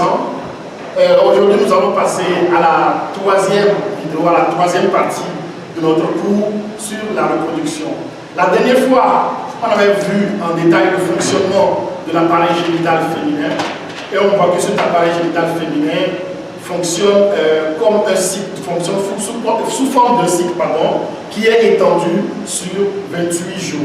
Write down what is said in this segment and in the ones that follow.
intéressant. Aujourd'hui, nous allons passer à la troisième vidéo, à la troisième partie de notre cours sur la reproduction. La dernière fois, on avait vu en détail le fonctionnement de l'appareil génital féminin et on voit que cet appareil génital féminin fonctionne comme un cycle, fonctionne sous forme d'un cycle qui est étendu sur 28 jours.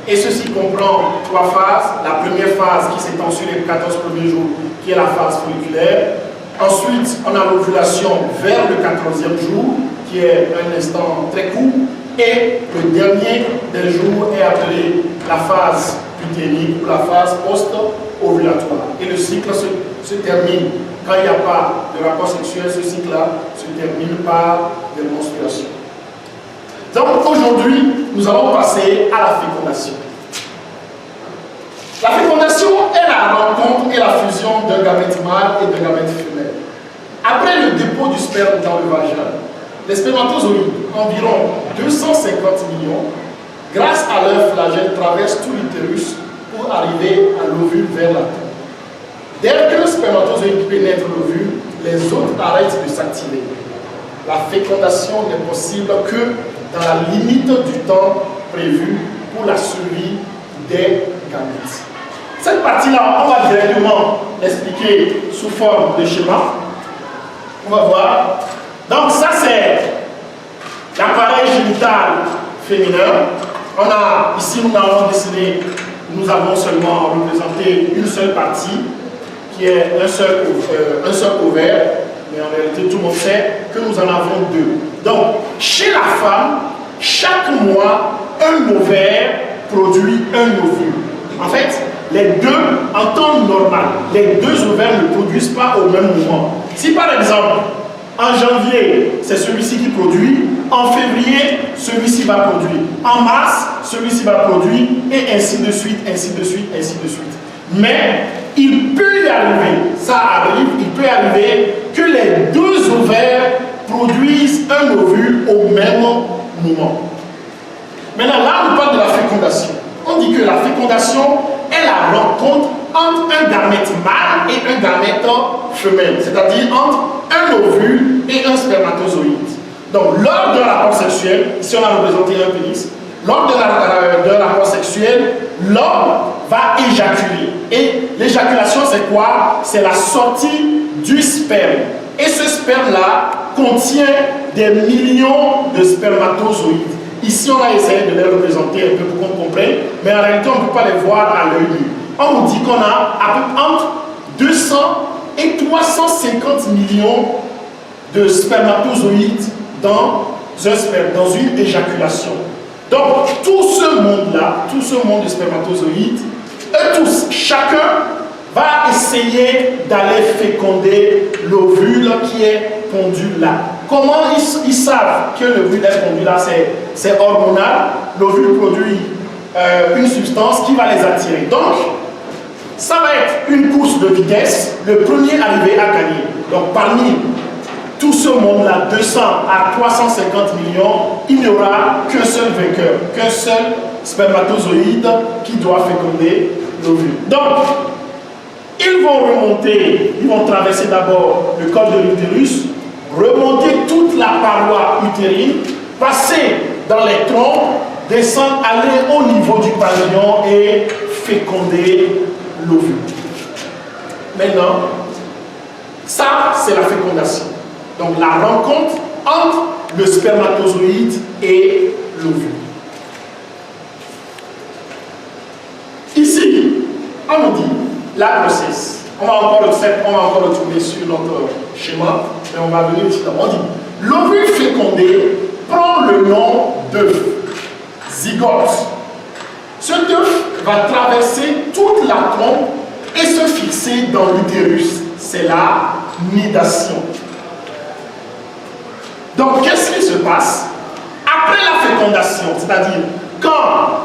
Et ceci comprend trois phases. La première phase qui s'étend sur les 14 premiers jours, qui est la phase folliculaire. Ensuite, on a l'ovulation vers le 14e jour, qui est un instant très court. Et le dernier des jours est appelé la phase utérique ou la phase post-ovulatoire. Et le cycle se termine, quand il n'y a pas de rapport sexuel, ce cycle-là se termine par des menstruations. Donc aujourd'hui, nous allons passer à la fécondation. La fécondation est la rencontre et la fusion d'un gamète mâle et d'un gamète femelle. Après le dépôt du sperme dans le vagin, les spermatozoïdes, environ 250 millions, grâce à leur flagelle, traversent tout l'utérus pour arriver à l'ovule vers la tombe. Dès que le spermatozoïde pénètre l'ovule, les autres arrêtent de s'activer. La fécondation n'est possible que dans la limite du temps prévu pour la survie des gamètes. Cette partie-là, on va directement l'expliquer sous forme de schéma. On va voir. Donc ça, c'est l'appareil génital féminin. Ici, nous avons seulement représenté une seule partie, qui est un seul ovaire. Mais en réalité, tout le monde sait que nous en avons deux. Donc, chez la femme, chaque mois, un ovaire produit un ovule. En fait, les deux, en temps normal, les deux ovaires ne produisent pas au même moment. Si par exemple, en janvier, c'est celui-ci qui produit, en février, celui-ci va produire, en mars, celui-ci va produire, et ainsi de suite, ainsi de suite, ainsi de suite. Mais il peut y arriver, ça arrive, il peut arriver que les deux ovaires produisent un ovule au même moment. Maintenant, là, on parle de la fécondation. On dit que la fécondation est la rencontre entre un gamète mâle et un gamète femelle, c'est-à-dire entre un ovule et un spermatozoïde. Donc, lors d'un rapport sexuel, ici on a représenté un pénis, lors d'un rapport sexuel, l'homme va éjaculer. Et l'éjaculation, c'est quoi? C'est la sortie du sperme. Et ce sperme-là contient des millions de spermatozoïdes. Ici, on a essayé de les représenter un peu pour qu'on comprenne, mais en réalité, on ne peut pas les voir à l'œil nu. On nous dit qu'on a à peu entre 200 et 350 millions de spermatozoïdes dans un sperme, dans une éjaculation. Donc, tout ce monde-là, tout ce monde de spermatozoïdes, eux tous, chacun va essayer d'aller féconder l'ovule qui est pondu là. Comment ils savent que l'ovule est pondu là? C'est hormonal. L'ovule produit une substance qui va les attirer. Donc, ça va être une course de vitesse. Le premier arrivé à gagner. Donc, parmi tout ce monde-là, 200 à 350 millions, il n'y aura qu'un seul vainqueur, qu'un seul spermatozoïde qui doit féconder l'ovule. Donc, ils vont remonter, ils vont traverser d'abord le col de l'utérus, remonter toute la paroi utérine, passer dans les troncs, descendre, aller au niveau du pavillon et féconder l'ovule. Maintenant, ça, c'est la fécondation. Donc, la rencontre entre le spermatozoïde et l'ovule. Ici, on nous dit la grossesse. On va encore retourner sur notre schéma, mais on va venir ici. On dit l'ovule fécondé prend le nom d'œuf, zygote. Cet œuf va traverser toute la trompe et se fixer dans l'utérus. C'est la nidation. Donc, qu'est-ce qui se passe? Après la fécondation, c'est-à-dire quand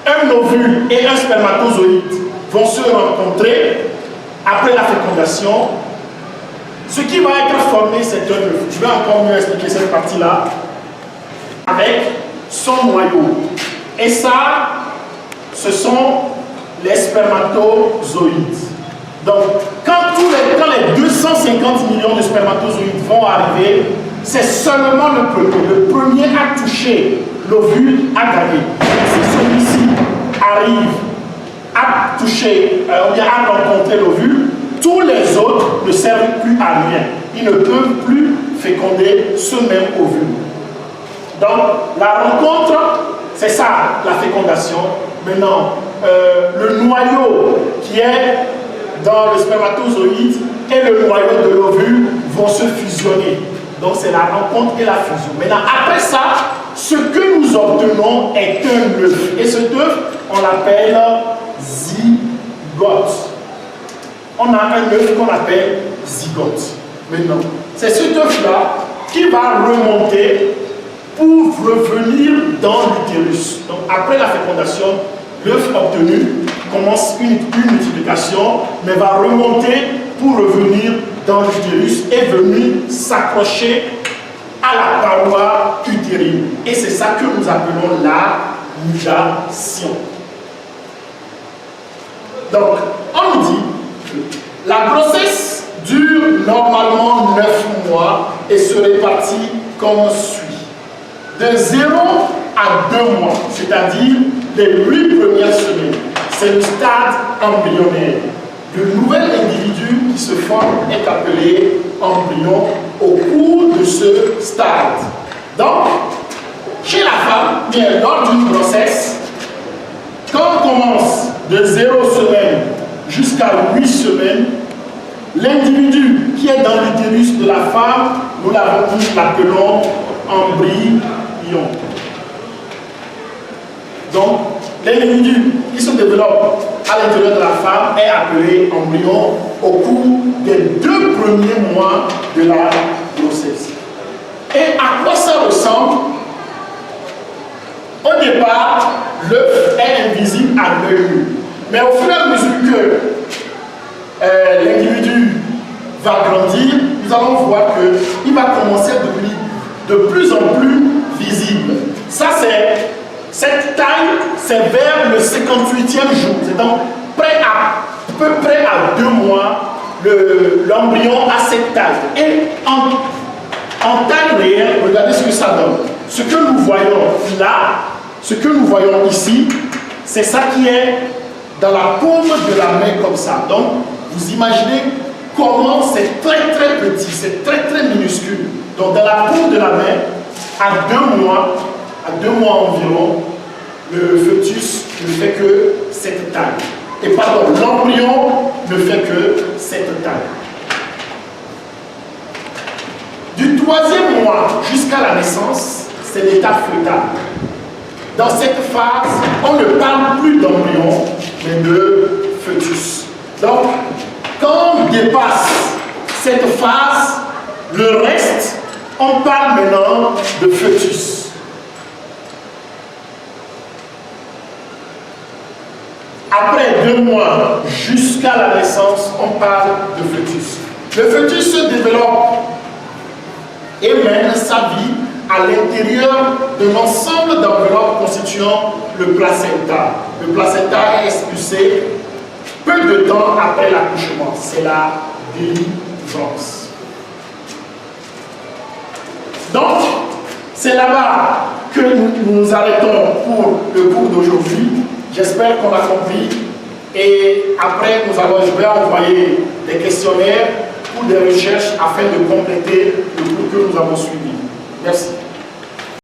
un ovule et un spermatozoïde vont se rencontrer, après la fécondation, ce qui va être formé, c'est un œuf. Je vais encore mieux expliquer cette partie-là avec son noyau. Et ça, ce sont les spermatozoïdes. Donc, quand les 250 millions de spermatozoïdes vont arriver, c'est seulement le premier. Le premier à toucher l'ovule a gagné. Si celui-ci arrive à toucher, ou bien à rencontrer l'ovule, tous les autres ne servent plus à rien. Ils ne peuvent plus féconder ce même ovule. Donc, la rencontre, c'est ça, la fécondation. Maintenant, le noyau qui est dans le spermatozoïde et le noyau de l'ovule vont se fusionner. Donc, c'est la rencontre et la fusion. Maintenant, après ça, ce que nous obtenons est un œuf. Et cet œuf, on l'appelle zygote. On a un œuf qu'on appelle zygote. Maintenant, c'est cet œuf-là qui va remonter pour revenir dans l'utérus. Donc, après la fécondation, l'œuf obtenu commence une multiplication, mais va remonter pour revenir dans l'utérus et venir s'accrocher à la paroi utérine. Et c'est ça que nous appelons la nidation. Donc, on nous dit que la grossesse dure normalement 9 mois et se répartit comme suit. De 0 à 2 mois, c'est-à-dire les 8 premières semaines, c'est le stade embryonnaire. Le nouvel individu qui se forme est appelé embryon au cours de ce stade. Donc, chez la femme, bien, lors d'une grossesse, quand on commence de 0 semaine jusqu'à 8 semaines, l'individu qui est dans l'utérus de la femme, nous l'appelons embryon. Donc, l'individu qui se développe à l'intérieur de la femme est appelé embryon au cours des 2 premiers mois de la grossesse. Et à quoi ça ressemble? Au départ, l'œuf est invisible à l'œil nu. Mais au fur et à mesure que l'individu va grandir, nous allons voir qu'il va commencer à devenir de plus en plus visible. Ça, cette taille, c'est vers le 58e jour. C'est donc à peu près à 2 mois, l'embryon a cette taille. Et en taille réelle, regardez ce que ça donne. Ce que nous voyons là, ce que nous voyons ici, c'est ça qui est dans la paume de la main comme ça. Donc, vous imaginez comment c'est très très petit, c'est très très minuscule. Donc, dans la paume de la main, à 2 mois environ, le fœtus ne fait que cette taille. Et pardon, l'embryon ne fait que cette taille. Du 3e mois jusqu'à la naissance, c'est l'état fœtal. Dans cette phase, on ne parle plus d'embryon, mais de fœtus. Donc, quand on dépasse cette phase, le reste, on parle maintenant de fœtus. Après 2 mois jusqu'à la naissance, on parle de fœtus. Le fœtus se développe et mène sa vie à l'intérieur de l'ensemble d'enveloppes constituant le placenta. Le placenta est expulsé peu de temps après l'accouchement. C'est la délivrance. Donc, c'est là-bas que nous nous arrêtons pour le cours d'aujourd'hui. J'espère qu'on a compris. Et après, je vais envoyer des questionnaires pour des recherches afin de compléter le cours que nous avons suivi. Merci.